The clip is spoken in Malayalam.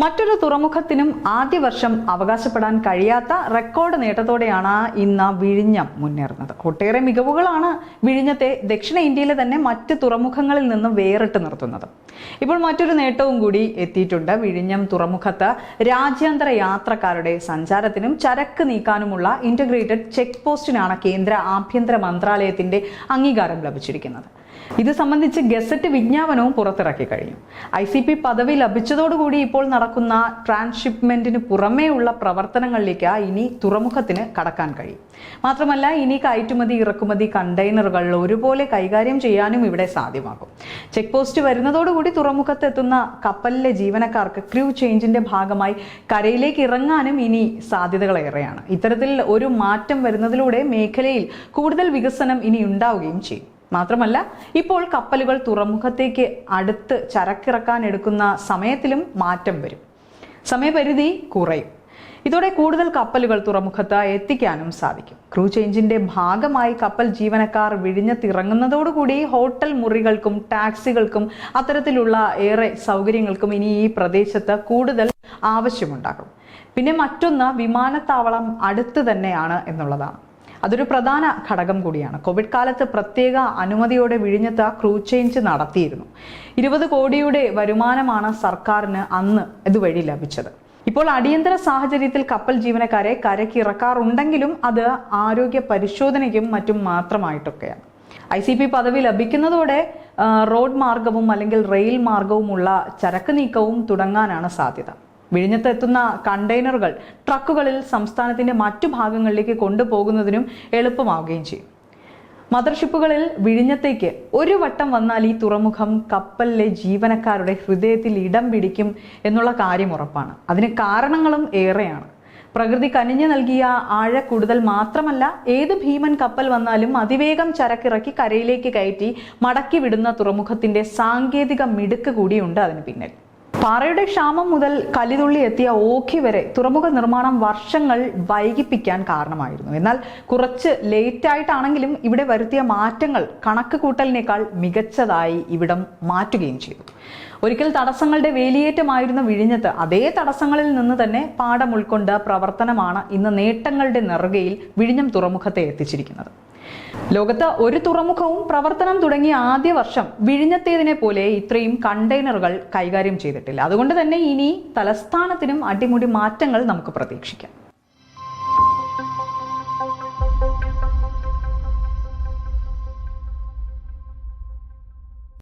മറ്റൊരു തുറമുഖത്തിനും ആദ്യ വർഷം അവകാശപ്പെടാൻ കഴിയാത്ത റെക്കോർഡ് നേട്ടത്തോടെയാണ് ഇന്ന് വിഴിഞ്ഞം മുന്നേറുന്നത്. ഒട്ടേറെ മികവുകളാണ് വിഴിഞ്ഞത്തെ ദക്ഷിണ ഇന്ത്യയിലെ തന്നെ മറ്റ് തുറമുഖങ്ങളിൽ നിന്നും വേറിട്ട് നിർത്തുന്നത്. ഇപ്പോൾ മറ്റൊരു നേട്ടവും കൂടി എത്തിയിട്ടുണ്ട്. വിഴിഞ്ഞം തുറമുഖത്ത് രാജ്യാന്തര യാത്രക്കാരുടെ സഞ്ചാരത്തിനും ചരക്ക് നീക്കാനുമുള്ള ഇന്റഗ്രേറ്റഡ് ചെക്ക് പോസ്റ്റിനാണ് കേന്ദ്ര ആഭ്യന്തര മന്ത്രാലയത്തിന്റെ അംഗീകാരം ലഭിച്ചിരിക്കുന്നത്. ഇത് സംബന്ധിച്ച് ഗസറ്റ് വിജ്ഞാപനവും പുറത്തിറക്കി കഴിഞ്ഞു. ICP പദവി ലഭിച്ചതോടുകൂടി ഇപ്പോൾ നടക്കുന്ന ട്രാൻസ്ഷിപ്മെന്റിന് പുറമേയുള്ള പ്രവർത്തനങ്ങളിലേക്ക് ഇനി തുറമുഖത്തിന് കടക്കാൻ കഴിയും. മാത്രമല്ല, ഇനി കയറ്റുമതി ഇറക്കുമതി കണ്ടെയ്നറുകൾ ഒരുപോലെ കൈകാര്യം ചെയ്യാനും ഇവിടെ സാധ്യമാകും. ചെക്ക് പോസ്റ്റ് വരുന്നതോടുകൂടി തുറമുഖത്ത് എത്തുന്ന കപ്പലിലെ ജീവനക്കാർക്ക് ക്രൂ ചേഞ്ചിന്റെ ഭാഗമായി കരയിലേക്ക് ഇറങ്ങാനും ഇനി സാധ്യതകളേറെയാണ്. ഇത്തരത്തിൽ ഒരു മാറ്റം വരുന്നതിലൂടെ മേഖലയിൽ കൂടുതൽ വികസനം ഇനി ഉണ്ടാവുകയും ചെയ്യും. മാത്രമല്ല, ഇപ്പോൾ കപ്പലുകൾ തുറമുഖത്തേക്ക് അടുത്ത് ചരക്കിറക്കാൻ എടുക്കുന്ന സമയത്തിലും മാറ്റം വരും. സമയപരിധി കുറയും. ഇതോടെ കൂടുതൽ കപ്പലുകൾ തുറമുഖത്ത് എത്തിക്കാനും സാധിക്കും. ക്രൂ ചേഞ്ചിന്റെ ഭാഗമായി കപ്പൽ ജീവനക്കാർ വിഴിഞ്ഞത്തിറങ്ങുന്നതോടുകൂടി ഹോട്ടൽ മുറികൾക്കും ടാക്സികൾക്കും അത്തരത്തിലുള്ള ഏറെ സൗകര്യങ്ങൾക്കും ഇനി ഈ പ്രദേശത്ത് കൂടുതൽ ആവശ്യമുണ്ടാകും. പിന്നെ മറ്റൊന്ന്, വിമാനത്താവളം അടുത്ത് തന്നെയാണ് എന്നുള്ളതാണ്. അതൊരു പ്രധാന ഘടകം കൂടിയാണ്. കോവിഡ് കാലത്ത് പ്രത്യേക അനുമതിയോടെ വിഴിഞ്ഞത്ത് ക്രൂ ചേഞ്ച് നടത്തിയിരുന്നു. 20 കോടിയുടെ വരുമാനമാണ് സർക്കാരിന് അന്ന് ഇതുവഴി ലഭിച്ചത്. ഇപ്പോൾ അടിയന്തര സാഹചര്യത്തിൽ കപ്പൽ ജീവനക്കാരെ കരയ്ക്ക് ഇറക്കാറുണ്ടെങ്കിലും അത് ആരോഗ്യ പരിശോധനയ്ക്കും മറ്റും മാത്രമായിട്ടൊക്കെയാണ്. ICP പദവി ലഭിക്കുന്നതോടെ റോഡ് മാർഗവും അല്ലെങ്കിൽ റെയിൽ മാർഗവുമുള്ള ചരക്ക് നീക്കവും തുടങ്ങാനാണ് സാധ്യത. വിഴിഞ്ഞത്ത് എത്തുന്ന കണ്ടെയ്നറുകൾ ട്രക്കുകളിൽ സംസ്ഥാനത്തിന്റെ മറ്റു ഭാഗങ്ങളിലേക്ക് കൊണ്ടുപോകുന്നതിനും എളുപ്പമാവുകയും ചെയ്യും. മദർഷിപ്പുകളിൽ വിഴിഞ്ഞത്തേക്ക് ഒരു വട്ടം വന്നാൽ ഈ തുറമുഖം കപ്പലിലെ ജീവനക്കാരുടെ ഹൃദയത്തിൽ ഇടം പിടിക്കും എന്നുള്ള കാര്യം ഉറപ്പാണ്. അതിന് കാരണങ്ങളും ഏറെയാണ്. പ്രകൃതി കനിഞ്ഞു നൽകിയ ആഴക്കൂടുതൽ മാത്രമല്ല, ഏത് ഭീമൻ കപ്പൽ വന്നാലും അതിവേഗം ചരക്കിറക്കി കരയിലേക്ക് കയറ്റി മടക്കി വിടുന്ന തുറമുഖത്തിന്റെ സാങ്കേതിക മിടുക്ക് കൂടിയുണ്ട് അതിന് പിന്നിൽ. പാറയുടെ ക്ഷാമം മുതൽ കലിതുള്ളി എത്തിയ ഓഖി വരെ തുറമുഖ നിർമ്മാണം വർഷങ്ങൾ വൈകിപ്പിക്കാൻ കാരണമായിരുന്നു. എന്നാൽ കുറച്ച് ലേറ്റായിട്ടാണെങ്കിലും ഇവിടെ വരുത്തിയ മാറ്റങ്ങൾ കണക്ക് കൂട്ടലിനേക്കാൾ മികച്ചതായി ഇവിടം മാറ്റുകയും ചെയ്തു. ഒരിക്കൽ തടസ്സങ്ങളുടെ വേലിയേറ്റമായിരുന്ന വിഴിഞ്ഞത്ത് അതേ തടസ്സങ്ങളിൽ നിന്ന് തന്നെ പാഠം ഉൾക്കൊണ്ട പ്രവർത്തനമാണ് ഇന്ന് നേട്ടങ്ങളുടെ നെറുകയിൽ വിഴിഞ്ഞം തുറമുഖത്തെ എത്തിച്ചിരിക്കുന്നത്. ലോകത്ത് ഒരു തുറമുഖവും പ്രവർത്തനം തുടങ്ങിയ ആദ്യ വർഷം വിഴിഞ്ഞത്തേതിനെ പോലെ ഇത്രയും കണ്ടെയ്നറുകൾ കൈകാര്യം ചെയ്തിട്ടില്ല. അതുകൊണ്ട് തന്നെ ഇനി തലസ്ഥാനത്തിനും അടിമുടി മാറ്റങ്ങൾ നമുക്ക് പ്രതീക്ഷിക്കാം.